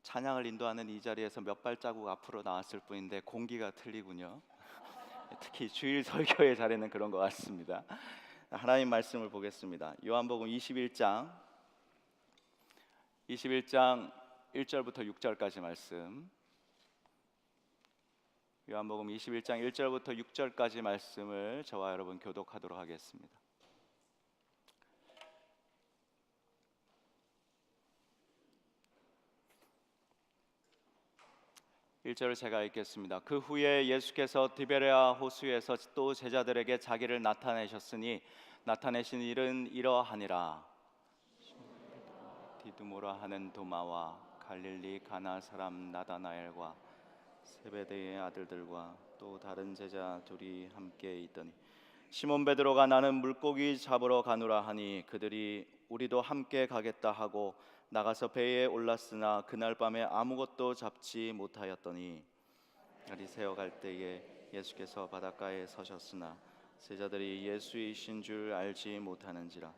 찬양을 인도하는 이 자리에서 몇 발자국 앞으로 나왔을 뿐인데 공기가 틀리군요. 특히 주일 설교의 자리는 그런 것 같습니다. 하나님 말씀을 보겠습니다. 요한복음 21장 1절부터 6절까지 말씀. 요한복음 21장 1절부터 6절까지 말씀을 저와 여러분 교독하도록 하겠습니다. 1절을 제가 읽겠습니다. 그 후에 예수께서 디베레아 호수에서 또 제자들에게 자기를 나타내신 일은 이러하니라. 디두모라 하는 도마와 갈릴리 가나 사람 나다나엘과 세베대의 아들들과 또 다른 제자 둘이 함께 있더니 시몬 베드로가 나는 물고기 잡으러 가노라 하니 그들이 우리도 함께 가겠다 하고 나가서 배에 올랐으나 그날 밤에 아무것도 잡지 못하였더니 날이 새어 갈 때에 예수께서 바닷가에 서셨으나 제자들이 예수이신 줄 알지 못하는지라.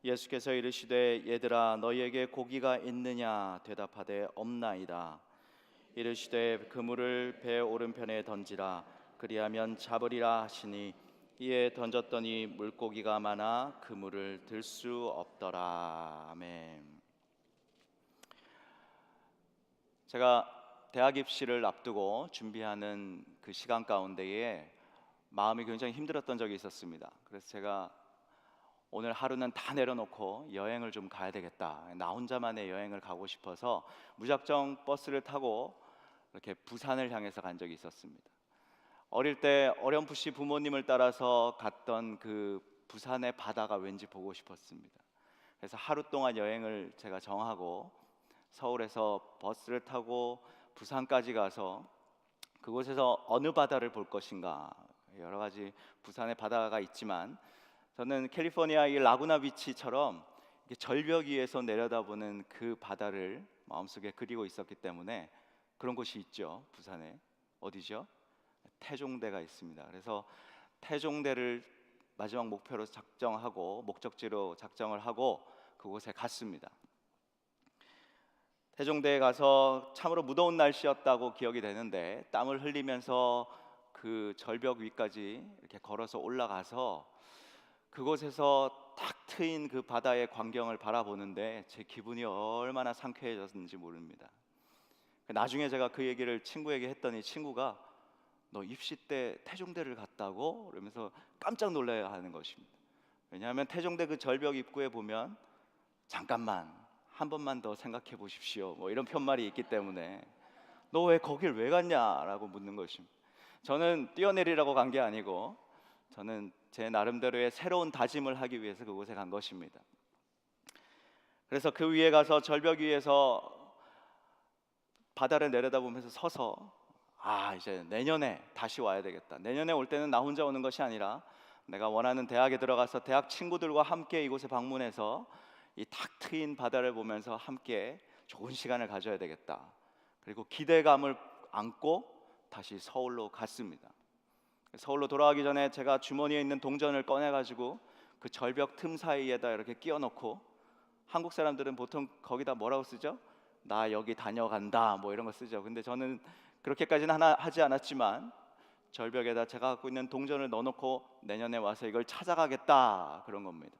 예수께서 이르시되 얘들아 너희에게 고기가 있느냐 대답하되 없나이다. 이르시되 그물을 배 오른편에 던지라 그리하면 잡으리라 하시니 이에 던졌더니 물고기가 많아 그물을 들 수 없더라. 아멘. 제가 대학 입시를 앞두고 준비하는 그 시간 가운데에 마음이 굉장히 힘들었던 적이 있었습니다. 그래서 제가 오늘 하루는 다 내려놓고 여행을 좀 가야 되겠다, 나 혼자만의 여행을 가고 싶어서 무작정 버스를 타고 이렇게 부산을 향해서 간 적이 있었습니다. 어릴 때 어렴풋이 부모님을 따라서 갔던 그 부산의 바다가 왠지 보고 싶었습니다. 그래서 하루 동안 여행을 제가 정하고 서울에서 버스를 타고 부산까지 가서 그곳에서 어느 바다를 볼 것인가, 여러 가지 부산의 바다가 있지만 저는 캘리포니아 이 라구나 비치처럼 절벽 위에서 내려다보는 그 바다를 마음속에 그리고 있었기 때문에 그런 곳이 있죠. 부산에 어디죠? 태종대가 있습니다. 그래서 태종대를 마지막 목표로 작정하고 목적지로 작정을 하고 그곳에 갔습니다. 태종대에 가서 참으로 무더운 날씨였다고 기억이 되는데 땀을 흘리면서 그 절벽 위까지 이렇게 걸어서 올라가서 그곳에서 탁 트인 그 바다의 광경을 바라보는데 제 기분이 얼마나 상쾌해졌는지 모릅니다. 나중에 제가 그 얘기를 친구에게 했더니 친구가 너 입시 때 태종대를 갔다고? 그러면서 깜짝 놀라야 하는 것입니다. 왜냐하면 태종대 그 절벽 입구에 보면 잠깐만 한 번만 더 생각해 보십시오 뭐 이런 편말이 있기 때문에 너 왜 거길 왜 갔냐라고 묻는 것입니다. 저는 뛰어내리라고 간 게 아니고 저는 제 나름대로의 새로운 다짐을 하기 위해서 그곳에 간 것입니다. 그래서 그 위에 가서 절벽 위에서 바다를 내려다보면서 서서 이제 내년에 다시 와야 되겠다. 내년에 올 때는 나 혼자 오는 것이 아니라 내가 원하는 대학에 들어가서 대학 친구들과 함께 이곳에 방문해서 이 탁 트인 바다를 보면서 함께 좋은 시간을 가져야 되겠다. 그리고 기대감을 안고 다시 서울로 갔습니다. 서울로 돌아가기 전에 제가 주머니에 있는 동전을 꺼내가지고 그 절벽 틈 사이에다 이렇게 끼워놓고, 한국 사람들은 보통 거기다 뭐라고 쓰죠? 나 여기 다녀간다 뭐 이런 거 쓰죠. 근데 저는 그렇게까지는 하지 않았지만 절벽에다 제가 갖고 있는 동전을 넣어놓고 내년에 와서 이걸 찾아가겠다 그런 겁니다.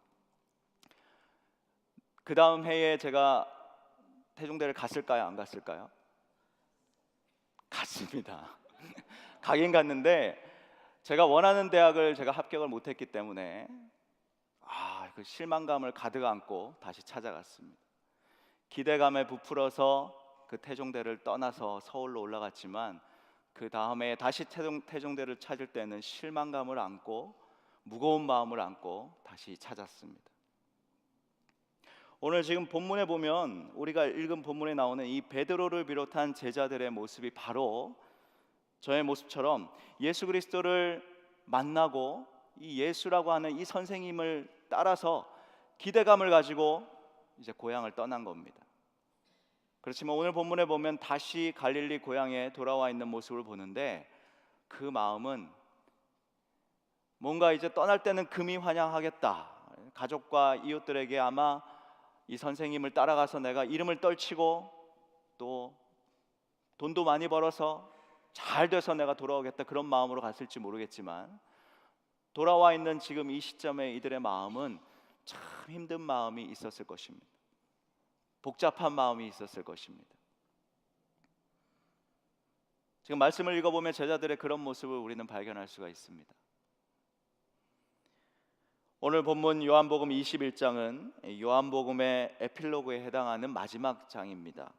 그 다음 해에 제가 태종대를 갔을까요? 안 갔을까요? 갔습니다. 가긴 갔는데 제가 원하는 대학을 제가 합격을 못했기 때문에 그 실망감을 가득 안고 다시 찾아갔습니다. 기대감에 부풀어서 그 태종대를 떠나서 서울로 올라갔지만 그 다음에 다시 태종대를 찾을 때는 실망감을 안고 무거운 마음을 안고 다시 찾았습니다. 오늘 지금 본문에 보면 우리가 읽은 본문에 나오는 이 베드로를 비롯한 제자들의 모습이 바로 저의 모습처럼 예수 그리스도를 만나고 이 예수라고 하는 이 선생님을 따라서 기대감을 가지고 이제 고향을 떠난 겁니다. 그렇지만 오늘 본문에 보면 다시 갈릴리 고향에 돌아와 있는 모습을 보는데 그 마음은 뭔가 이제 떠날 때는 금이 환영하겠다. 가족과 이웃들에게 아마 이 선생님을 따라가서 내가 이름을 떨치고 또 돈도 많이 벌어서 잘 돼서 내가 돌아오겠다 그런 마음으로 갔을지 모르겠지만 돌아와 있는 지금 이 시점에 이들의 마음은 참 힘든 마음이 있었을 것입니다. 복잡한 마음이 있었을 것입니다. 지금 말씀을 읽어보면 제자들의 그런 모습을 우리는 발견할 수가 있습니다. 오늘 본문 요한복음 21장은 요한복음의 에필로그에 해당하는 마지막 장입니다.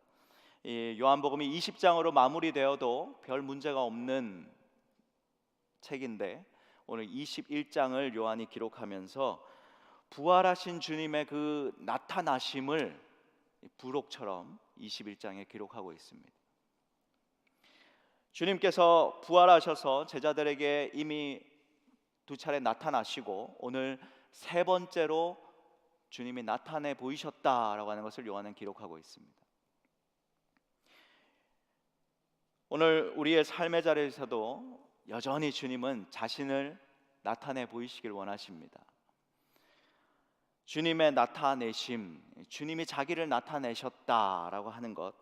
이 요한복음이 20장으로 마무리되어도 별 문제가 없는 책인데 오늘 21장을 요한이 기록하면서 부활하신 주님의 그 나타나심을 부록처럼 21장에 기록하고 있습니다. 주님께서 부활하셔서 제자들에게 이미 두 차례 나타나시고 오늘 세 번째로 주님이 나타내 보이셨다라고 하는 것을 요한은 기록하고 있습니다. 오늘 우리의 삶의 자리에서도 여전히 주님은 자신을 나타내 보이시길 원하십니다. 주님의 나타내심, 주님이 자기를 나타내셨다라고 하는 것,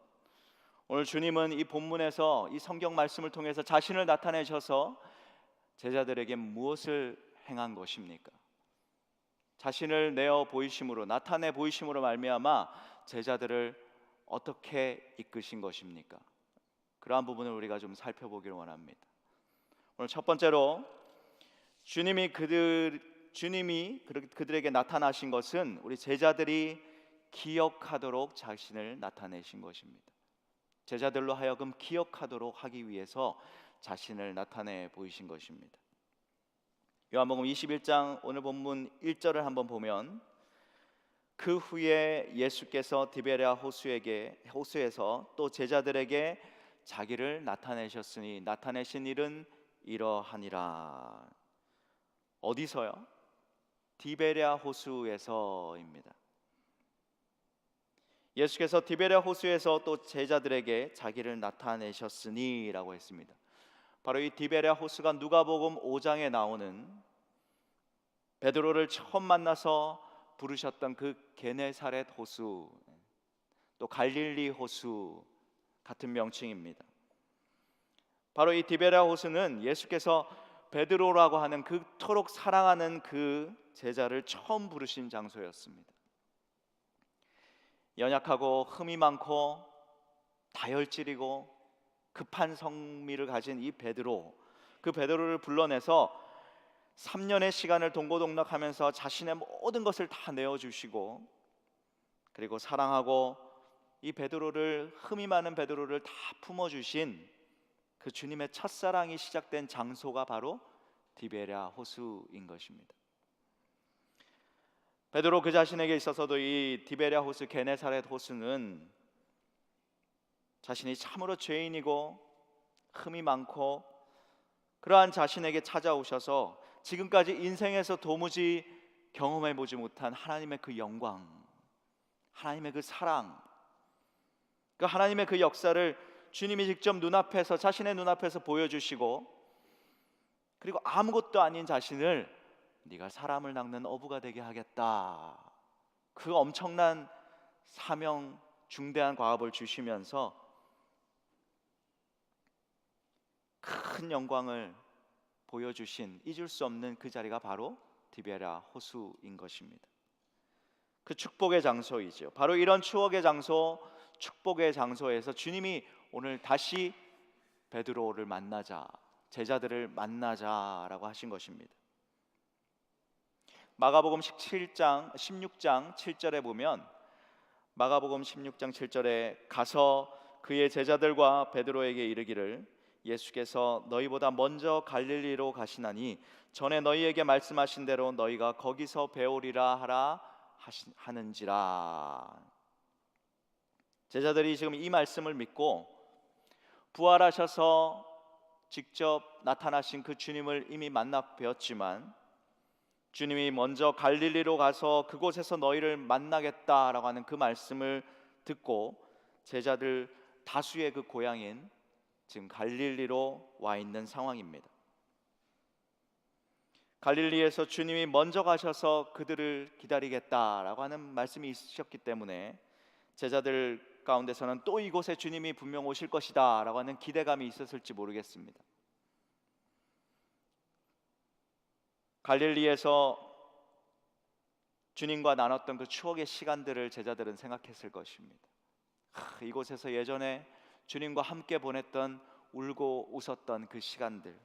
오늘 주님은 이 본문에서 이 성경 말씀을 통해서 자신을 나타내셔서 제자들에게 무엇을 행한 것입니까? 자신을 내어 보이심으로, 나타내 보이심으로 말미암아 제자들을 어떻게 이끄신 것입니까? 그러한 부분을 우리가 좀 살펴보기를 원합니다. 오늘 첫 번째로 주님이 그들에게 나타나신 것은 우리 제자들이 기억하도록 자신을 나타내신 것입니다. 제자들로 하여금 기억하도록 하기 위해서 자신을 나타내 보이신 것입니다. 요한복음 21장 오늘 본문 1절을 한번 보면 그 후에 예수께서 디베랴 호수에서 또 제자들에게 자기를 나타내셨으니 나타내신 일은 이러하니라. 어디서요? 디베랴 호수에서입니다. 예수께서 디베랴 호수에서 또 제자들에게 자기를 나타내셨으니 라고 했습니다. 바로 이 디베랴 호수가 누가복음 5장에 나오는 베드로를 처음 만나서 부르셨던 그 게네사렛 호수, 또 갈릴리 호수 같은 명칭입니다. 바로 이 디베랴 호수는 예수께서 베드로라고 하는 그토록 사랑하는 그 제자를 처음 부르신 장소였습니다. 연약하고 흠이 많고 다혈질이고 급한 성미를 가진 이 베드로, 그 베드로를 불러내서 3년의 시간을 동고동락하면서 자신의 모든 것을 다 내어주시고 그리고 사랑하고 이 베드로를, 흠이 많은 베드로를 다 품어주신 그 주님의 첫사랑이 시작된 장소가 바로 디베랴 호수인 것입니다. 베드로 그 자신에게 있어서도 이 디베랴 호수, 게네사렛 호수는 자신이 참으로 죄인이고 흠이 많고 그러한 자신에게 찾아오셔서 지금까지 인생에서 도무지 경험해보지 못한 하나님의 그 영광, 하나님의 그 사랑, 그 하나님의 그 역사를 주님이 직접 눈앞에서, 자신의 눈앞에서 보여주시고 그리고 아무것도 아닌 자신을 네가 사람을 낚는 어부가 되게 하겠다, 그 엄청난 사명, 중대한 과업을 주시면서 큰 영광을 보여주신, 잊을 수 없는 그 자리가 바로 디베랴 호수인 것입니다. 그 축복의 장소이죠. 바로 이런 추억의 장소, 축복의 장소에서 주님이 오늘 다시 베드로를 만나자, 제자들을 만나자라고 하신 것입니다. 마가복음 16장 7절에 보면, 마가복음 16장 7절에 가서 그의 제자들과 베드로에게 이르기를 예수께서 너희보다 먼저 갈릴리로 가시나니 전에 너희에게 말씀하신 대로 너희가 거기서 배우리라 하라 하는지라. 제자들이 지금 이 말씀을 믿고 부활하셔서 직접 나타나신 그 주님을 이미 만나 뵈었지만 주님이 먼저 갈릴리로 가서 그곳에서 너희를 만나겠다라고 하는 그 말씀을 듣고 제자들 다수의 그 고향인 지금 갈릴리로 와 있는 상황입니다. 갈릴리에서 주님이 먼저 가셔서 그들을 기다리겠다라고 하는 말씀이 있으셨기 때문에 제자들 가운데서는 또 이곳에 주님이 분명 오실 것이다 라고 하는 기대감이 있었을지 모르겠습니다. 갈릴리에서 주님과 나눴던 그 추억의 시간들을 제자들은 생각했을 것입니다. 이곳에서 예전에 주님과 함께 보냈던 울고 웃었던 그 시간들,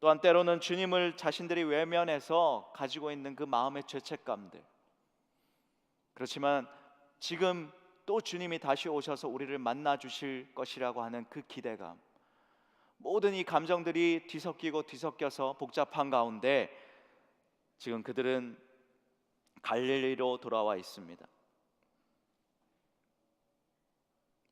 또한 때로는 주님을 자신들이 외면해서 가지고 있는 그 마음의 죄책감들, 그렇지만 지금 또 주님이 다시 오셔서 우리를 만나 주실 것이라고 하는 그 기대감, 모든 이 감정들이 뒤섞이고 뒤섞여서 복잡한 가운데 지금 그들은 갈릴리로 돌아와 있습니다.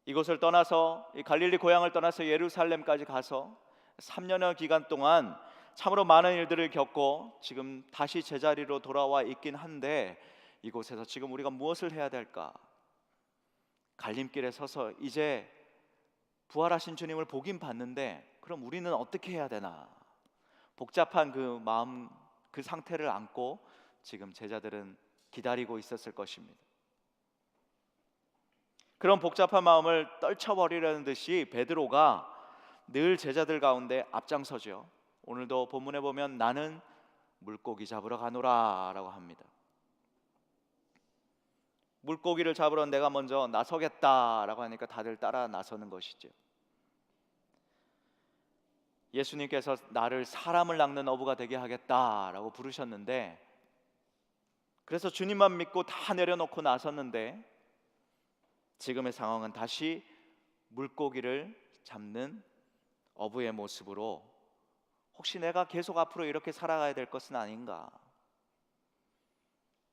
이곳을 떠나서, 이 갈릴리 고향을 떠나서 예루살렘까지 가서 3년여 기간 동안 참으로 많은 일들을 겪고 지금 다시 제자리로 돌아와 있긴 한데, 이곳에서 지금 우리가 무엇을 해야 될까? 갈림길에 서서 이제 부활하신 주님을 보긴 봤는데 그럼 우리는 어떻게 해야 되나? 복잡한 그 마음, 그 상태를 안고 지금 제자들은 기다리고 있었을 것입니다. 그런 복잡한 마음을 떨쳐버리려는 듯이 베드로가 늘 제자들 가운데 앞장서죠. 오늘도 본문에 보면 나는 물고기 잡으러 가노라 라고 합니다. 물고기를 잡으러 내가 먼저 나서겠다라고 하니까 다들 따라 나서는 것이죠. 예수님께서 나를 사람을 낚는 어부가 되게 하겠다라고 부르셨는데, 그래서 주님만 믿고 다 내려놓고 나섰는데 지금의 상황은 다시 물고기를 잡는 어부의 모습으로, 혹시 내가 계속 앞으로 이렇게 살아가야 될 것은 아닌가?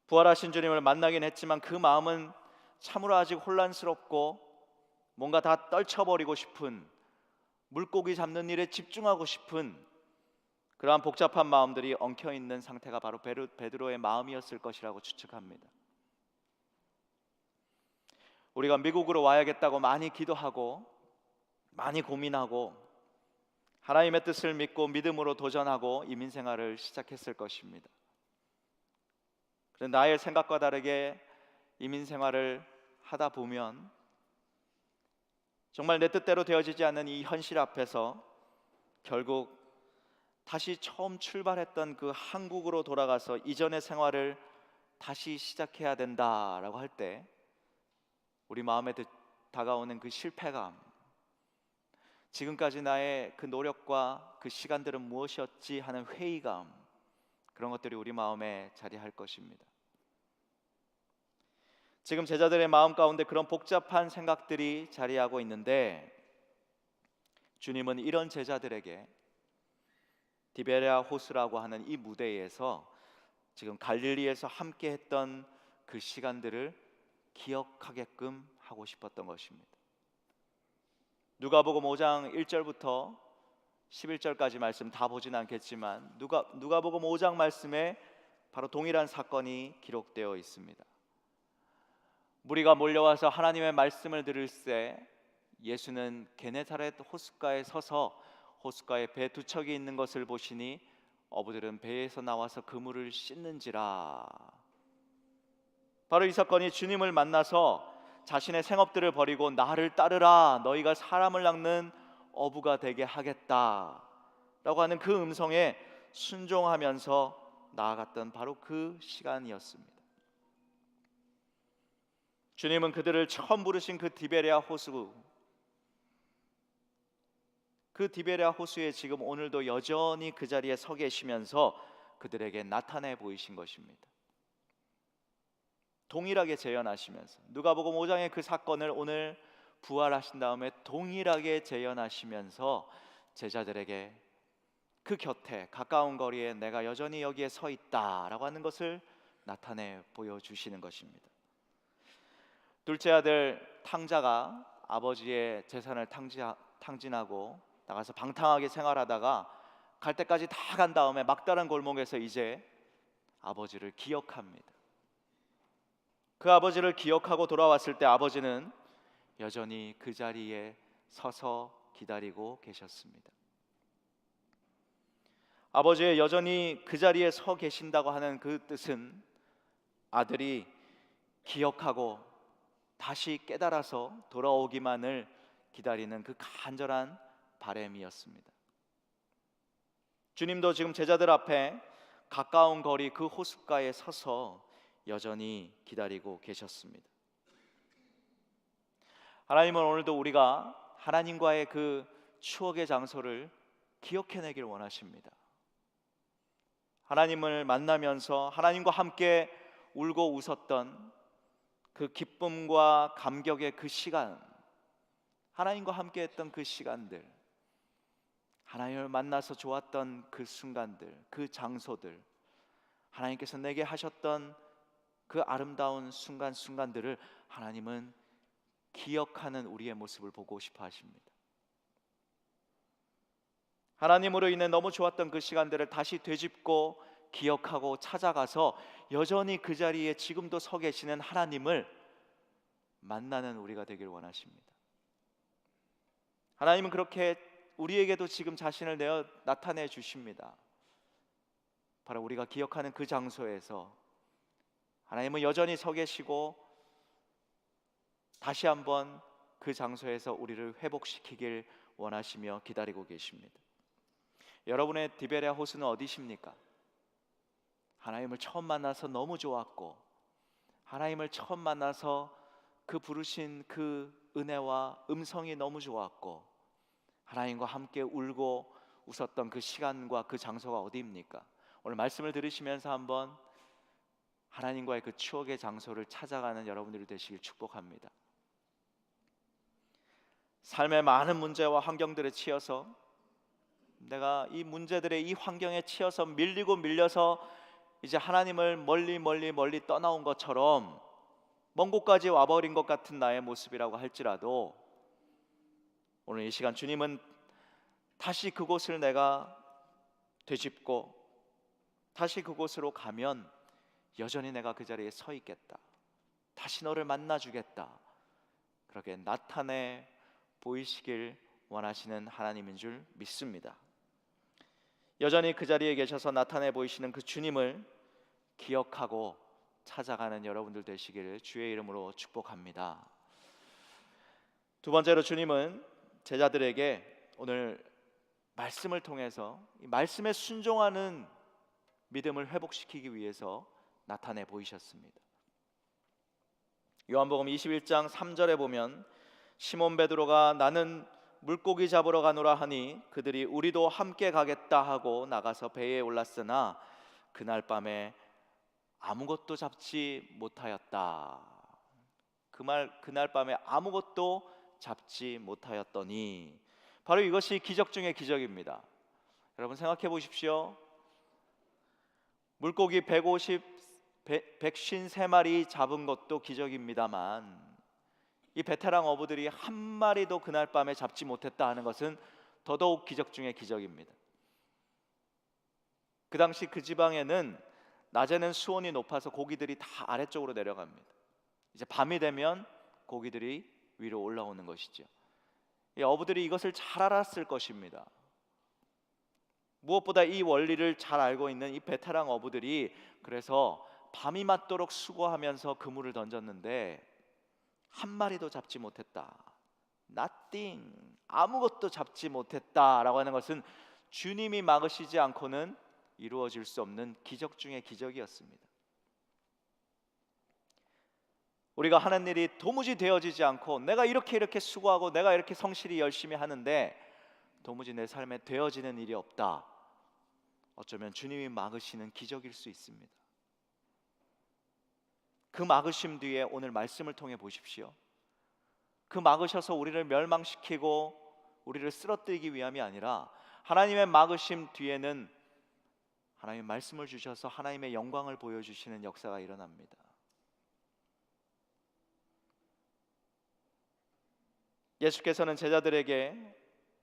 부활하신 주님을 만나긴 했지만 그 마음은 참으로 아직 혼란스럽고 뭔가 다 떨쳐버리고 싶은, 물고기 잡는 일에 집중하고 싶은 그러한 복잡한 마음들이 엉켜있는 상태가 바로 베드로의 마음이었을 것이라고 추측합니다. 우리가 미국으로 와야겠다고 많이 기도하고 많이 고민하고 하나님의 뜻을 믿고 믿음으로 도전하고 이민 생활을 시작했을 것입니다. 그런데 나의 생각과 다르게 이민 생활을 하다 보면 정말 내 뜻대로 되어지지 않는 이 현실 앞에서 결국 다시 처음 출발했던 그 한국으로 돌아가서 이전의 생활을 다시 시작해야 된다라고 할 때 우리 마음에 다가오는 그 실패감, 지금까지 나의 그 노력과 그 시간들은 무엇이었지 하는 회의감, 그런 것들이 우리 마음에 자리할 것입니다. 지금 제자들의 마음 가운데 그런 복잡한 생각들이 자리하고 있는데, 주님은 이런 제자들에게 디베랴 호수라고 하는 이 무대에서 지금 갈릴리에서 함께 했던 그 시간들을 기억하게끔 하고 싶었던 것입니다. 누가복음 5장 1절부터 11절까지 말씀 다 보진 않겠지만 누가복음 5장 말씀에 바로 동일한 사건이 기록되어 있습니다. 무리가 몰려와서 하나님의 말씀을 들을새 예수는 게네사렛 호숫가에 서서 호숫가에 배 두 척이 있는 것을 보시니 어부들은 배에서 나와서 그물을 씻는지라. 바로 이 사건이 주님을 만나서 자신의 생업들을 버리고 나를 따르라, 너희가 사람을 낚는 어부가 되게 하겠다 라고 하는 그 음성에 순종하면서 나아갔던 바로 그 시간이었습니다. 주님은 그들을 처음 부르신 그 디베랴 호수, 그 디베랴 호수에 지금 오늘도 여전히 그 자리에 서 계시면서 그들에게 나타내 보이신 것입니다. 동일하게 재현하시면서 누가복음 5장의 그 사건을 오늘 부활하신 다음에 동일하게 재현하시면서 제자들에게 그 곁에 가까운 거리에 내가 여전히 여기에 서 있다라고 하는 것을 나타내 보여주시는 것입니다. 둘째 아들 탕자가 아버지의 재산을 탕진하고 나가서 방탕하게 생활하다가 갈 때까지 다 간 다음에 막다른 골목에서 이제 아버지를 기억합니다. 그 아버지를 기억하고 돌아왔을 때 아버지는 여전히 그 자리에 서서 기다리고 계셨습니다. 아버지의 여전히 그 자리에 서 계신다고 하는 그 뜻은 아들이 기억하고 다시 깨달아서 돌아오기만을 기다리는 그 간절한 바람이었습니다. 주님도 지금 제자들 앞에 가까운 거리 그 호숫가에 서서 여전히 기다리고 계셨습니다. 하나님은 오늘도 우리가 하나님과의 그 추억의 장소를 기억해내길 원하십니다. 하나님을 만나면서 하나님과 함께 울고 웃었던 그 기쁨과 감격의 그 시간, 하나님과 함께 했던 그 시간들, 하나님을 만나서 좋았던 그 순간들, 그 장소들, 하나님께서 내게 하셨던 그 아름다운 순간들을 하나님은 기억하는 우리의 모습을 보고 싶어 하십니다. 하나님으로 인해 너무 좋았던 그 시간들을 다시 되짚고 기억하고 찾아가서 여전히 그 자리에 지금도 서 계시는 하나님을 만나는 우리가 되길 원하십니다. 하나님은 그렇게 우리에게도 지금 자신을 내어 나타내 주십니다. 바로 우리가 기억하는 그 장소에서 하나님은 여전히 서 계시고 다시 한번 그 장소에서 우리를 회복시키길 원하시며 기다리고 계십니다. 여러분의 디베랴 호수는 어디십니까? 하나님을 처음 만나서 너무 좋았고, 하나님을 처음 만나서 그 부르신 그 은혜와 음성이 너무 좋았고, 하나님과 함께 울고 웃었던 그 시간과 그 장소가 어디입니까? 오늘 말씀을 들으시면서 한번 하나님과의 그 추억의 장소를 찾아가는 여러분들이 되시길 축복합니다. 삶의 많은 문제와 환경들에 치여서, 내가 이 문제들의 이 환경에 치여서 밀려서 이제 하나님을 멀리 떠나온 것처럼 먼 곳까지 와버린 것 같은 나의 모습이라고 할지라도, 오늘 이 시간 주님은 다시 그곳을 내가 되짚고 다시 그곳으로 가면 여전히 내가 그 자리에 서 있겠다, 다시 너를 만나주겠다, 그렇게 나타내 보이시길 원하시는 하나님인 줄 믿습니다. 여전히 그 자리에 계셔서 나타내 보이시는 그 주님을 기억하고 찾아가는 여러분들 되시기를 주의 이름으로 축복합니다. 두 번째로 주님은 제자들에게 오늘 말씀을 통해서 이 말씀에 순종하는 믿음을 회복시키기 위해서 나타내 보이셨습니다. 요한복음 21장 3절에 보면 시몬 베드로가 나는 물고기 잡으러 가노라 하니 그들이 우리도 함께 가겠다 하고 나가서 배에 올랐으나 그날 밤에 아무것도 잡지 못하였다. 그날 밤에 아무것도 잡지 못하였더니, 바로 이것이 기적 중의 기적입니다. 여러분 생각해 보십시오. 물고기 153마리 잡은 것도 기적입니다만, 이 베테랑 어부들이 한 마리도 그날 밤에 잡지 못했다 하는 것은 더더욱 기적 중의 기적입니다. 그 당시 그 지방에는 낮에는 수온이 높아서 고기들이 다 아래쪽으로 내려갑니다. 이제 밤이 되면 고기들이 위로 올라오는 것이죠. 이 어부들이 이것을 잘 알았을 것입니다. 무엇보다 이 원리를 잘 알고 있는 이 베테랑 어부들이 그래서 밤이 맞도록 수고하면서 그물을 던졌는데 한 마리도 잡지 못했다. Nothing, 아무것도 잡지 못했다라고 하는 것은 주님이 막으시지 않고는 이루어질 수 없는 기적 중의 기적이었습니다. 우리가 하는 일이 도무지 되어지지 않고 내가 이렇게 수고하고 내가 이렇게 성실히 열심히 하는데 도무지 내 삶에 되어지는 일이 없다. 어쩌면 주님이 막으시는 기적일 수 있습니다. 그 막으심 뒤에 오늘 말씀을 통해 보십시오. 그 막으셔서 우리를 멸망시키고 우리를 쓰러뜨리기 위함이 아니라 하나님의 막으심 뒤에는 하나님의 말씀을 주셔서 하나님의 영광을 보여주시는 역사가 일어납니다. 예수께서는 제자들에게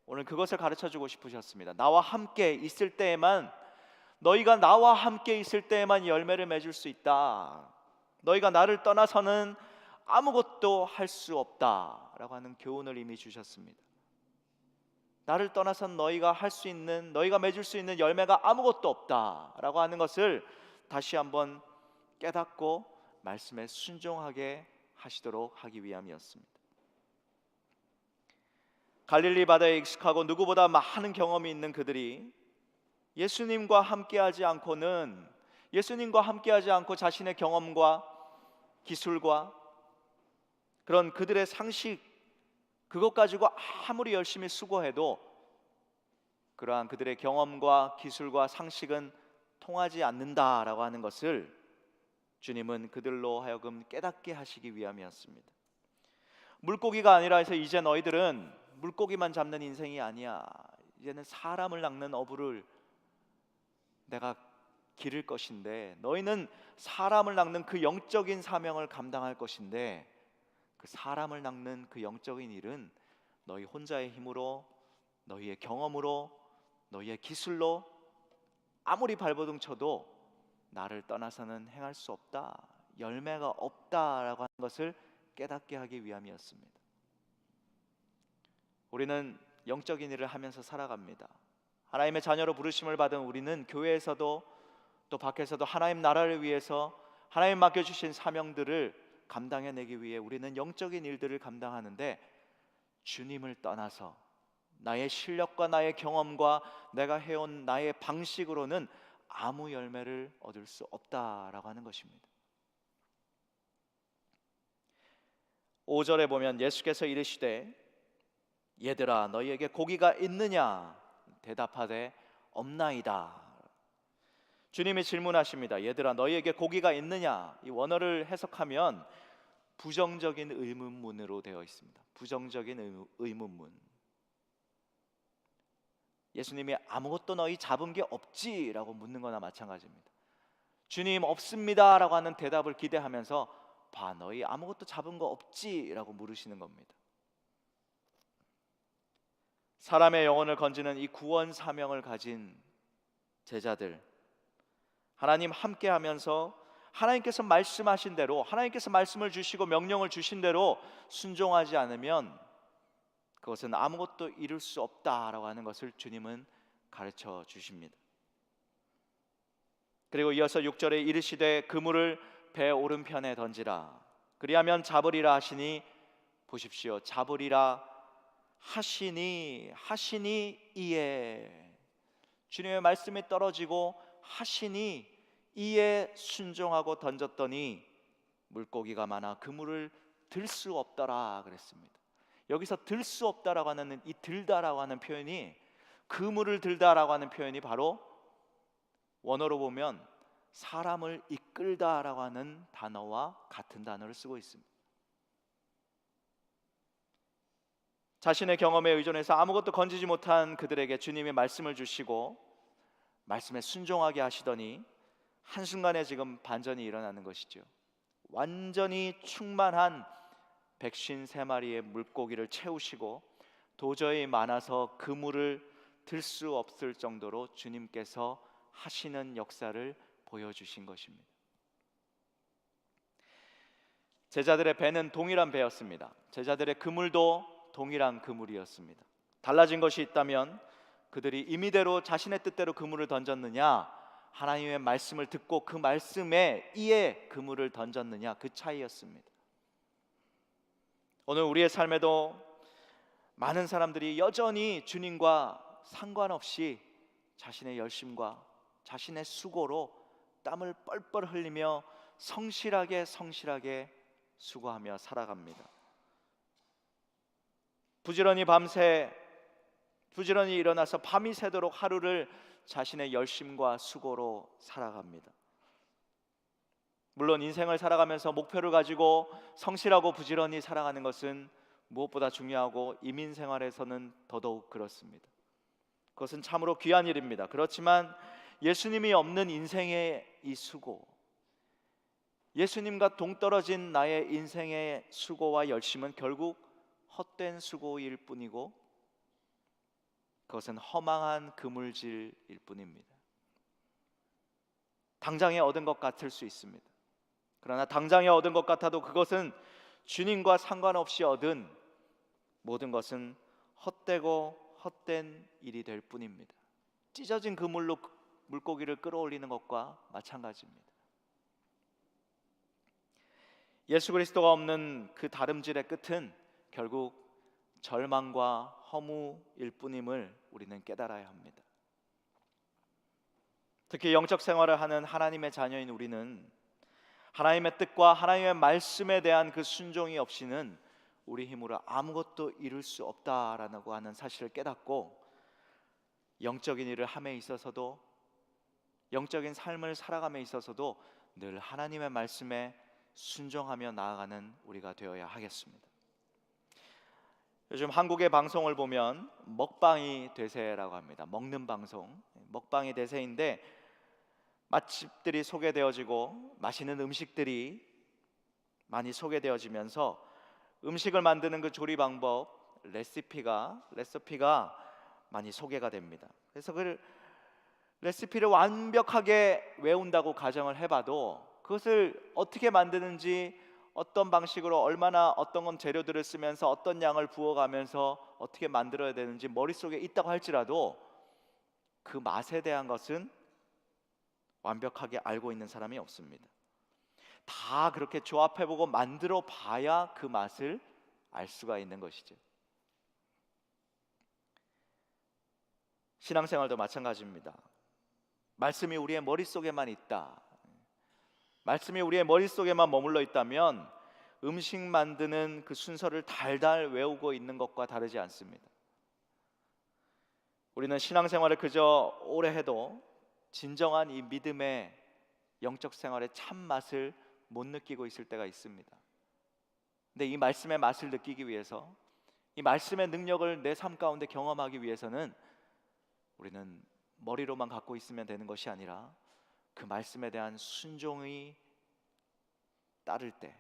오늘 그것을 가르쳐주고 싶으셨습니다. 나와 함께 있을 때에만, 너희가 나와 함께 있을 때에만 열매를 맺을 수 있다. 너희가 나를 떠나서는 아무것도 할 수 없다라고 하는 교훈을 이미 주셨습니다. 나를 떠나선 너희가 할 수 있는, 너희가 맺을 수 있는 열매가 아무것도 없다라고 하는 것을 다시 한번 깨닫고 말씀에 순종하게 하시도록 하기 위함이었습니다. 갈릴리 바다에 익숙하고 누구보다 많은 경험이 있는 그들이 예수님과 함께하지 않고 자신의 경험과 기술과 그런 그들의 상식, 그것 가지고 아무리 열심히 수고해도 그러한 그들의 경험과 기술과 상식은 통하지 않는다라고 하는 것을 주님은 그들로 하여금 깨닫게 하시기 위함이었습니다. 물고기가 아니라 해서 이제 너희들은 물고기만 잡는 인생이 아니야. 이제는 사람을 낚는 어부를 내가 기를 것인데, 너희는 사람을 낚는 그 영적인 사명을 감당할 것인데, 그 사람을 낚는 그 영적인 일은 너희 혼자의 힘으로, 너희의 경험으로, 너희의 기술로 아무리 발버둥 쳐도 나를 떠나서는 행할 수 없다, 열매가 없다라고 하는 것을 깨닫게 하기 위함이었습니다. 우리는 영적인 일을 하면서 살아갑니다. 하나님의 자녀로 부르심을 받은 우리는 교회에서도 또 밖에서도 하나님 나라를 위해서 하나님 맡겨주신 사명들을 감당해내기 위해 우리는 영적인 일들을 감당하는데, 주님을 떠나서 나의 실력과 나의 경험과 내가 해온 나의 방식으로는 아무 열매를 얻을 수 없다라고 하는 것입니다. 5절에 보면 예수께서 이르시되 얘들아 너희에게 고기가 있느냐 대답하되 없나이다. 주님이 질문하십니다. 얘들아 너희에게 고기가 있느냐. 이 원어를 해석하면 부정적인 의문문으로 되어 있습니다. 부정적인 의문문. 예수님이 아무것도 너희 잡은 게 없지라고 묻는 거나 마찬가지입니다. 주님 없습니다라고 하는 대답을 기대하면서 봐 너희 아무것도 잡은 거 없지라고 물으시는 겁니다. 사람의 영혼을 건지는 이 구원 사명을 가진 제자들, 하나님 함께하면서 하나님께서 말씀하신 대로, 하나님께서 말씀을 주시고 명령을 주신 대로 순종하지 않으면 그것은 아무것도 이룰 수 없다라고 하는 것을 주님은 가르쳐 주십니다. 그리고 이어서 6절에 이르시되 그물을 배 오른편에 던지라 그리하면 잡으리라 하시니, 보십시오, 잡으리라 하시니 이에 주님의 말씀이 떨어지고 하시니 이에 순종하고 던졌더니 물고기가 많아 그물을 들 수 없더라 그랬습니다. 여기서 들 수 없다라고 하는 이 들다라고 하는 표현이, 그물을 들다라고 하는 표현이 바로 원어로 보면 사람을 이끌다라고 하는 단어와 같은 단어를 쓰고 있습니다. 자신의 경험에 의존해서 아무것도 건지지 못한 그들에게 주님이 말씀을 주시고 말씀에 순종하게 하시더니 한순간에 지금 반전이 일어나는 것이죠. 완전히 충만한 153마리의 물고기를 채우시고 도저히 많아서 그물을 들 수 없을 정도로 주님께서 하시는 역사를 보여주신 것입니다. 제자들의 배는 동일한 배였습니다. 제자들의 그물도 동일한 그물이었습니다. 달라진 것이 있다면 그들이 임의대로 자신의 뜻대로 그물을 던졌느냐, 하나님의 말씀을 듣고 그 말씀에 이에 그물을 던졌느냐, 그 차이였습니다. 오늘 우리의 삶에도 많은 사람들이 여전히 주님과 상관없이 자신의 열심과 자신의 수고로 땀을 뻘뻘 흘리며 성실하게 수고하며 살아갑니다. 부지런히 일어나서 밤이 새도록 하루를 자신의 열심과 수고로 살아갑니다. 물론 인생을 살아가면서 목표를 가지고 성실하고 부지런히 살아가는 것은 무엇보다 중요하고 이민 생활에서는 더더욱 그렇습니다. 그것은 참으로 귀한 일입니다. 그렇지만 예수님이 없는 인생의 이 수고, 예수님과 동떨어진 나의 인생의 수고와 열심은 결국 헛된 수고일 뿐이고 그것은 허망한 그물질일 뿐입니다. 당장에 얻은 것 같을 수 있습니다. 그러나 당장에 얻은 것 같아도 그것은 주님과 상관없이 얻은 모든 것은 헛되고 헛된 일이 될 뿐입니다. 찢어진 그물로 물고기를 끌어올리는 것과 마찬가지입니다. 예수 그리스도가 없는 그 다름질의 끝은 결국 절망과 허무일 뿐임을 우리는 깨달아야 합니다. 특히 영적 생활을 하는 하나님의 자녀인 우리는 하나님의 뜻과 하나님의 말씀에 대한 그 순종이 없이는 우리 힘으로 아무것도 이룰 수 없다라고 하는 사실을 깨닫고, 영적인 일을 함에 있어서도, 영적인 삶을 살아감에 있어서도 늘 하나님의 말씀에 순종하며 나아가는 우리가 되어야 하겠습니다. 요즘 한국의 방송을 보면 먹방이 대세라고 합니다. 먹는 방송, 먹방이 대세인데 맛집들이 소개되어지고 맛있는 음식들이 많이 소개되어지면서 음식을 만드는 그 조리 방법, 레시피가 많이 소개가 됩니다. 그래서 그 레시피를 완벽하게 외운다고 가정을 해봐도 그것을 어떻게 만드는지, 어떤 방식으로 얼마나 어떤 건 재료들을 쓰면서 어떤 양을 부어가면서 어떻게 만들어야 되는지 머릿속에 있다고 할지라도 그 맛에 대한 것은 완벽하게 알고 있는 사람이 없습니다. 다 그렇게 조합해보고 만들어 봐야 그 맛을 알 수가 있는 것이죠. 신앙생활도 마찬가지입니다. 말씀이 우리의 머릿속에만 있다, 말씀이 우리의 머릿속에만 머물러 있다면 음식 만드는 그 순서를 달달 외우고 있는 것과 다르지 않습니다. 우리는 신앙생활을 그저 오래 해도 진정한 이 믿음의 영적 생활의 참맛을 못 느끼고 있을 때가 있습니다. 근데 이 말씀의 맛을 느끼기 위해서, 이 말씀의 능력을 내 삶 가운데 경험하기 위해서는 우리는 머리로만 갖고 있으면 되는 것이 아니라 그 말씀에 대한 순종이 따를 때,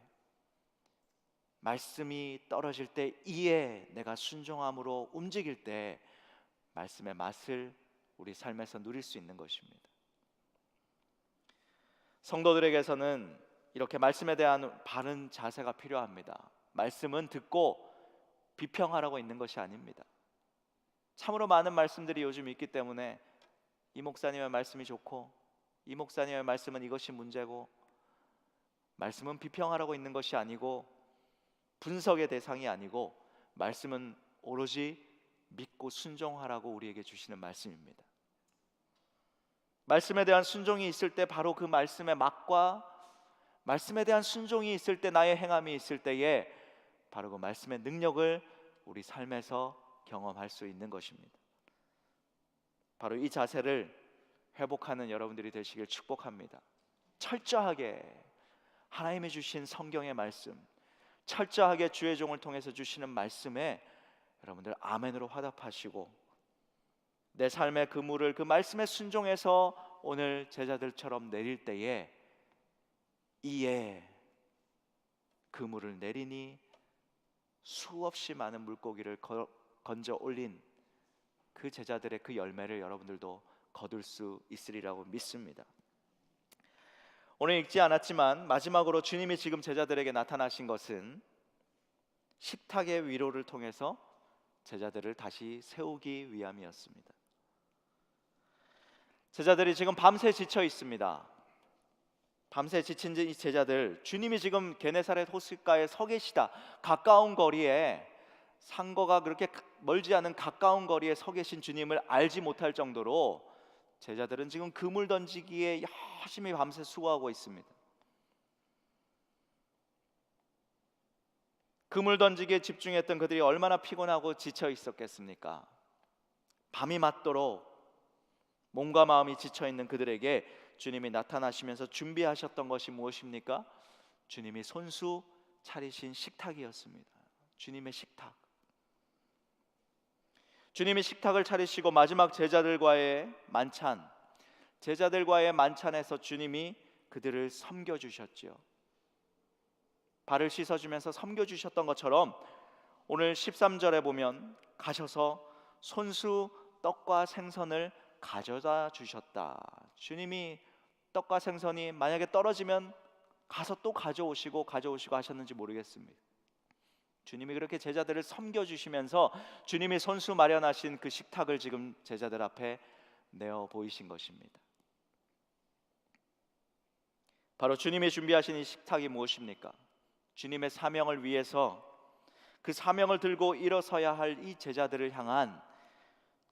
말씀이 떨어질 때 이에 내가 순종함으로 움직일 때 말씀의 맛을 우리 삶에서 누릴 수 있는 것입니다. 성도들에게서는 이렇게 말씀에 대한 바른 자세가 필요합니다. 말씀은 듣고 비평하라고 있는 것이 아닙니다. 참으로 많은 말씀들이 요즘 있기 때문에 이 목사님의 말씀이 좋고 이 목사님의 말씀은 이것이 문제고, 말씀은 비평하라고 있는 것이 아니고 분석의 대상이 아니고 말씀은 오로지 믿고 순종하라고 우리에게 주시는 말씀입니다. 말씀에 대한 순종이 있을 때 바로 그 말씀의 맛과, 말씀에 대한 순종이 있을 때 나의 행함이 있을 때에 바로 그 말씀의 능력을 우리 삶에서 경험할 수 있는 것입니다. 바로 이 자세를 회복하는 여러분들이 되시길 축복합니다. 철저하게 하나님이 주신 성경의 말씀, 철저하게 주의 종을 통해서 주시는 말씀에 여러분들 아멘으로 화답하시고, 내 삶의 그물을 그 말씀에 순종해서 오늘 제자들처럼 내릴 때에 이에 그물을 내리니 수없이 많은 물고기를 건져 올린 그 제자들의 그 열매를 여러분들도 거둘 수 있으리라고 믿습니다. 오늘 읽지 않았지만 마지막으로 주님이 지금 제자들에게 나타나신 것은 식탁의 위로를 통해서 제자들을 다시 세우기 위함이었습니다. 제자들이 지금 밤새 지쳐 있습니다. 밤새 지친 이 제자들, 주님이 지금 게네사렛 호숫가에 서 계시다, 가까운 거리에, 상거가 그렇게 멀지 않은 가까운 거리에 서 계신 주님을 알지 못할 정도로 제자들은 지금 그물 던지기에 열심히 밤새 수고하고 있습니다. 그물 던지기에 집중했던 그들이 얼마나 피곤하고 지쳐 있었겠습니까? 밤이 맞도록 몸과 마음이 지쳐 있는 그들에게 주님이 나타나시면서 준비하셨던 것이 무엇입니까? 주님이 손수 차리신 식탁이었습니다. 주님의 식탁. 주님이 식탁을 차리시고 마지막 제자들과의 만찬에서 주님이 그들을 섬겨주셨지요. 발을 씻어주면서 섬겨주셨던 것처럼 오늘 13절에 보면 가셔서 손수 떡과 생선을 가져다 주셨다. 주님이 떡과 생선이 만약에 떨어지면 가서 또 가져오시고 하셨는지 모르겠습니다. 주님이 그렇게 제자들을 섬겨주시면서 주님이 손수 마련하신 그 식탁을 지금 제자들 앞에 내어 보이신 것입니다. 바로 주님이 준비하신 이 식탁이 무엇입니까? 주님의 사명을 위해서 그 사명을 들고 일어서야 할 이 제자들을 향한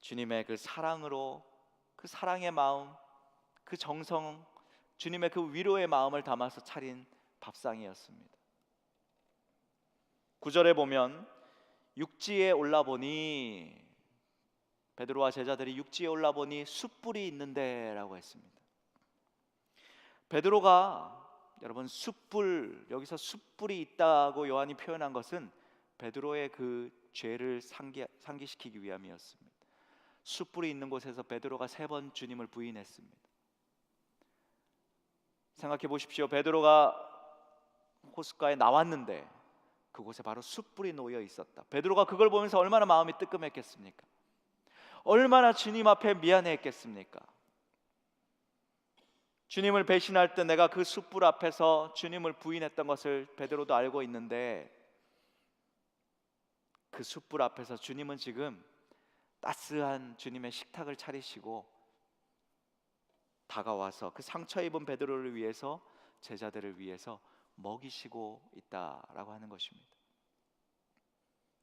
주님의 그 사랑으로, 그 사랑의 마음, 그 정성, 주님의 그 위로의 마음을 담아서 차린 밥상이었습니다. 9절에 보면 육지에 올라보니, 베드로와 제자들이 육지에 올라보니 숯불이 있는데 라고 했습니다. 베드로가, 여러분, 숯불, 여기서 숯불이 있다고 요한이 표현한 것은 베드로의 그 죄를 상기시키기 위함이었습니다. 숯불이 있는 곳에서 베드로가 3번 주님을 부인했습니다. 생각해 보십시오. 베드로가 호숫가에 나왔는데 그곳에 바로 숯불이 놓여 있었다. 베드로가 그걸 보면서 얼마나 마음이 뜨끔했겠습니까? 얼마나 주님 앞에 미안해했겠습니까? 주님을 배신할 때 내가 그 숯불 앞에서 주님을 부인했던 것을 베드로도 알고 있는데, 그 숯불 앞에서 주님은 지금 따스한 주님의 식탁을 차리시고 다가와서 그 상처 입은 베드로를 위해서, 제자들을 위해서 먹이시고 있다라고 하는 것입니다.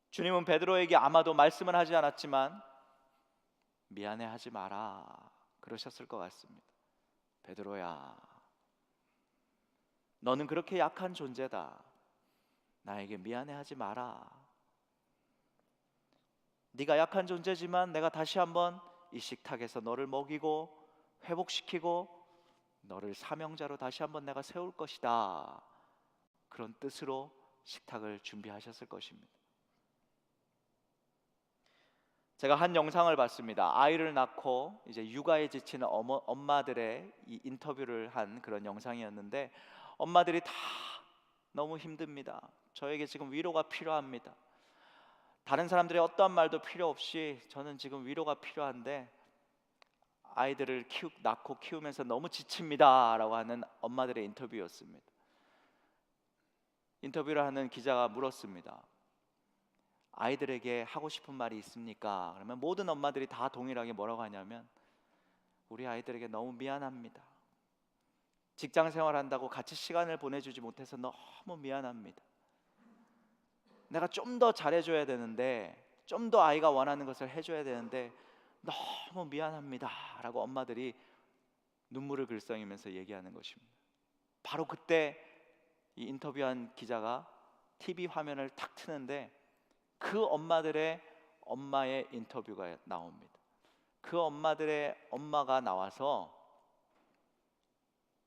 주님은 베드로에게 아마도 말씀을 하지 않았지만 미안해하지 마라 그러셨을 것 같습니다. 베드로야, 너는 그렇게 약한 존재다. 나에게 미안해하지 마라. 네가 약한 존재지만 내가 다시 한번 이 식탁에서 너를 먹이고 회복시키고 너를 사명자로 다시 한번 내가 세울 것이다. 그런 뜻으로 식탁을 준비하셨을 것입니다. 제가 한 영상을 봤습니다. 아이를 낳고 이제 육아에 지치는 엄마들의 이 인터뷰를 한 그런 영상이었는데, 엄마들이 다 너무 힘듭니다. 저에게 지금 위로가 필요합니다. 다른 사람들의 어떠한 말도 필요 없이 저는 지금 위로가 필요한데 아이들을 낳고 키우면서 너무 지칩니다 라고 하는 엄마들의 인터뷰였습니다. 인터뷰를 하는 기자가 물었습니다. 아이들에게 하고 싶은 말이 있습니까? 그러면 모든 엄마들이 다 동일하게 뭐라고 하냐면, 우리 아이들에게 너무 미안합니다. 직장 생활한다고 같이 시간을 보내주지 못해서 너무 미안합니다. 내가 좀 더 잘해줘야 되는데, 좀 더 아이가 원하는 것을 해줘야 되는데 너무 미안합니다 라고 엄마들이 눈물을 글썽이면서 얘기하는 것입니다. 바로 그때 이 인터뷰한 기자가 TV 화면을 탁 트는데 그 엄마들의 엄마의 인터뷰가 나옵니다. 그 엄마들의 엄마가 나와서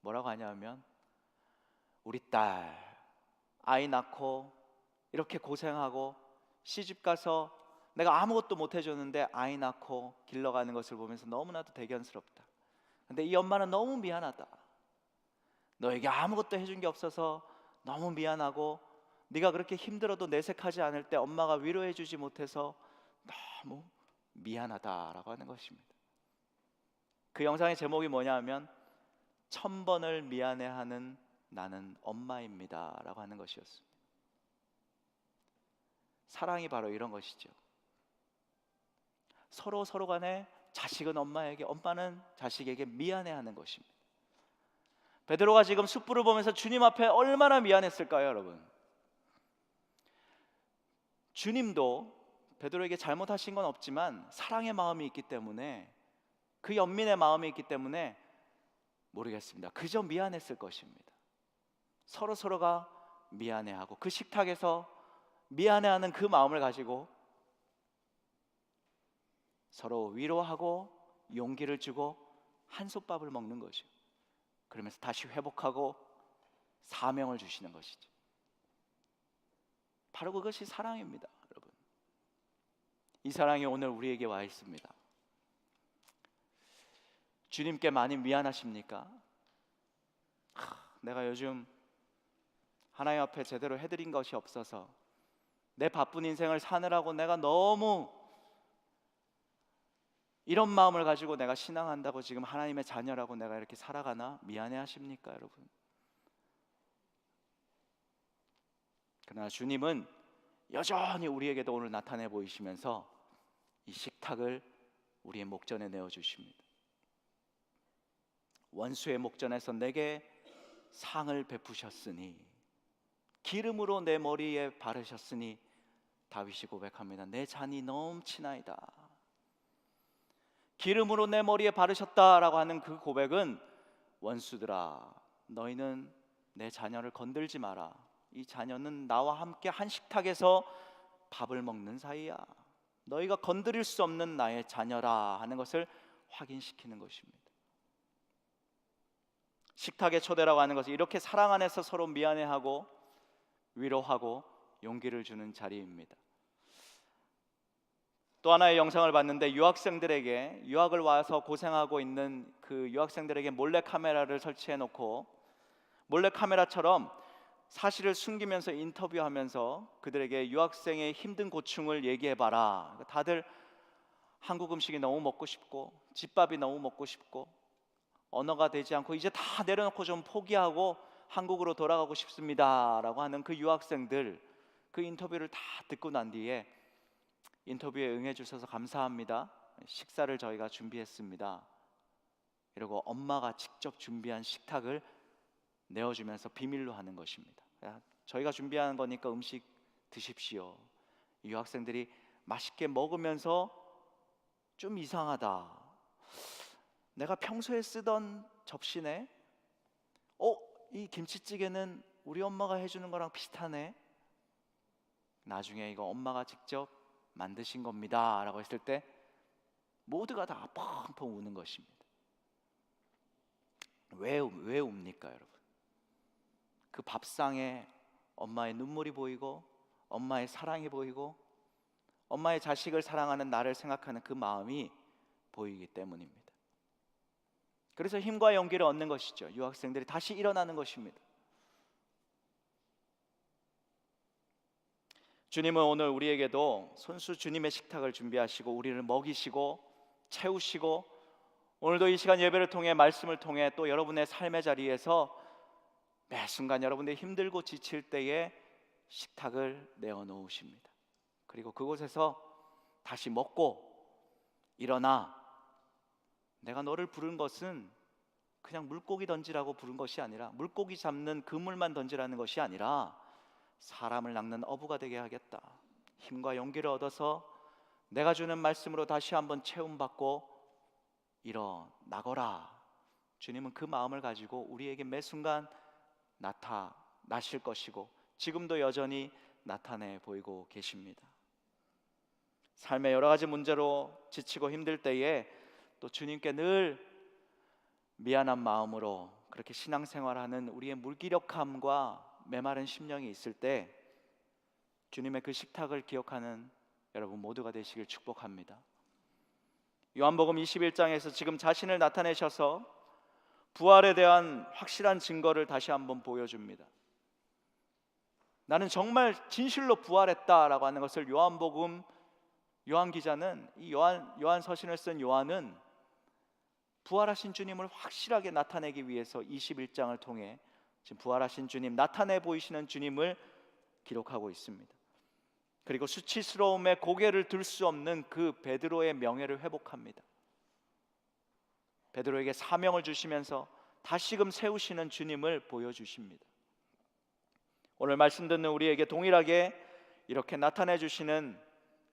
뭐라고 하냐면, 우리 딸 아이 낳고 이렇게 고생하고 시집가서 내가 아무것도 못 해줬는데 아이 낳고 길러가는 것을 보면서 너무나도 대견스럽다. 근데 이 엄마는 너무 미안하다. 너에게 아무것도 해준 게 없어서 너무 미안하고, 네가 그렇게 힘들어도 내색하지 않을 때 엄마가 위로해 주지 못해서 너무 미안하다라고 하는 것입니다. 그 영상의 제목이 뭐냐 하면 1000번을 미안해하는 나는 엄마입니다 라고 하는 것이었습니다. 사랑이 바로 이런 것이죠. 서로 간에 자식은 엄마에게, 엄마는 자식에게 미안해하는 것입니다. 베드로가 지금 숯불을 보면서 주님 앞에 얼마나 미안했을까요, 여러분? 주님도 베드로에게 잘못하신 건 없지만 사랑의 마음이 있기 때문에, 그 연민의 마음이 있기 때문에 모르겠습니다. 그저 미안했을 것입니다. 서로가 미안해하고 그 식탁에서 미안해하는 그 마음을 가지고 서로 위로하고 용기를 주고 한솥밥을 먹는 것이죠. 그러면서 다시 회복하고 사명을 주시는 것이죠. 바로 그것이 사랑입니다, 여러분. 이 사랑이 오늘 우리에게 와 있습니다. 주님께 많이 미안하십니까? 내가 요즘 하나님 앞에 제대로 해드린 것이 없어서 내 바쁜 인생을 사느라고 내가 너무 이런 마음을 가지고 내가 신앙한다고 지금 하나님의 자녀라고 내가 이렇게 살아가나? 미안해 하십니까, 여러분? 그러나 주님은 여전히 우리에게도 오늘 나타내 보이시면서 이 식탁을 우리의 목전에 내어주십니다. 원수의 목전에서 내게 상을 베푸셨으니 기름으로 내 머리에 바르셨으니 다윗이 고백합니다. 내 잔이 넘치나이다. 기름으로 내 머리에 바르셨다라고 하는 그 고백은 원수들아, 너희는 내 자녀를 건들지 마라. 이 자녀는 나와 함께 한 식탁에서 밥을 먹는 사이야. 너희가 건드릴 수 없는 나의 자녀라 하는 것을 확인시키는 것입니다. 식탁의 초대라고 하는 것은 이렇게 사랑 안에서 서로 미안해하고 위로하고 용기를 주는 자리입니다. 또 하나의 영상을 봤는데 유학생들에게, 유학을 와서 고생하고 있는 그 유학생들에게 몰래 카메라를 설치해 놓고 몰래 카메라처럼 사실을 숨기면서 인터뷰하면서 그들에게 유학생의 힘든 고충을 얘기해봐라. 다들 한국 음식이 너무 먹고 싶고 집밥이 너무 먹고 싶고 언어가 되지 않고 이제 다 내려놓고 좀 포기하고 한국으로 돌아가고 싶습니다 라고 하는 그 유학생들, 그 인터뷰를 다 듣고 난 뒤에 인터뷰에 응해 주셔서 감사합니다, 식사를 저희가 준비했습니다 이러고 엄마가 직접 준비한 식탁을 내어주면서 비밀로 하는 것입니다. 저희가 준비한 거니까 음식 드십시오. 유학생들이 맛있게 먹으면서 좀 이상하다, 내가 평소에 쓰던 접시네, 이 김치찌개는 우리 엄마가 해주는 거랑 비슷하네, 나중에 이거 엄마가 직접 만드신 겁니다 라고 했을 때 모두가 다 펑펑 우는 것입니다. 왜 웁니까 여러분? 그 밥상에 엄마의 눈물이 보이고 엄마의 사랑이 보이고 엄마의 자식을 사랑하는 나를 생각하는 그 마음이 보이기 때문입니다. 그래서 힘과 용기를 얻는 것이죠. 유학생들이 다시 일어나는 것입니다. 주님은 오늘 우리에게도 손수 주님의 식탁을 준비하시고 우리를 먹이시고 채우시고 오늘도 이 시간 예배를 통해 말씀을 통해 또 여러분의 삶의 자리에서 매 순간 여러분들이 힘들고 지칠 때에 식탁을 내어놓으십니다. 그리고 그곳에서 다시 먹고 일어나, 내가 너를 부른 것은 그냥 물고기 던지라고 부른 것이 아니라, 물고기 잡는 그물만 던지라는 것이 아니라 사람을 낚는 어부가 되게 하겠다. 힘과 용기를 얻어서 내가 주는 말씀으로 다시 한번 체험받고 일어나거라. 주님은 그 마음을 가지고 우리에게 매 순간 나타나실 것이고 지금도 여전히 나타내 보이고 계십니다. 삶의 여러 가지 문제로 지치고 힘들 때에 또 주님께 늘 미안한 마음으로 그렇게 신앙생활하는 우리의 무기력함과 메마른 심령이 있을 때 주님의 그 식탁을 기억하는 여러분 모두가 되시길 축복합니다. 요한복음 21장에서 지금 자신을 나타내셔서 부활에 대한 확실한 증거를 다시 한번 보여줍니다. 나는 정말 진실로 부활했다라고 하는 것을 요한 기자는, 이 요한 서신을 쓴 요한은 부활하신 주님을 확실하게 나타내기 위해서 21장을 통해 지금 부활하신 주님, 나타내 보이시는 주님을 기록하고 있습니다. 그리고 수치스러움에 고개를 들 수 없는 그 베드로의 명예를 회복합니다. 베드로에게 사명을 주시면서 다시금 세우시는 주님을 보여주십니다. 오늘 말씀 듣는 우리에게 동일하게 이렇게 나타내 주시는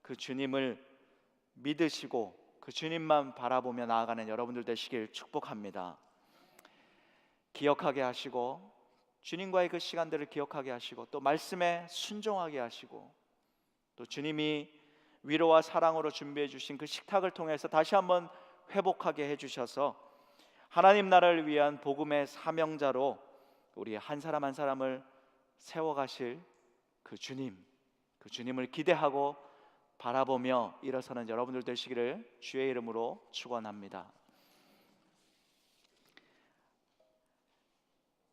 그 주님을 믿으시고 그 주님만 바라보며 나아가는 여러분들 되시길 축복합니다. 기억하게 하시고 주님과의 그 시간들을 기억하게 하시고 또 말씀에 순종하게 하시고 또 주님이 위로와 사랑으로 준비해 주신 그 식탁을 통해서 다시 한번 회복하게 해주셔서 하나님 나라를 위한 복음의 사명자로 우리 한 사람 한 사람을 세워가실 그 주님을 기대하고 바라보며 일어서는 여러분들 되시기를 주의 이름으로 축원합니다.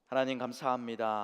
하나님 감사합니다.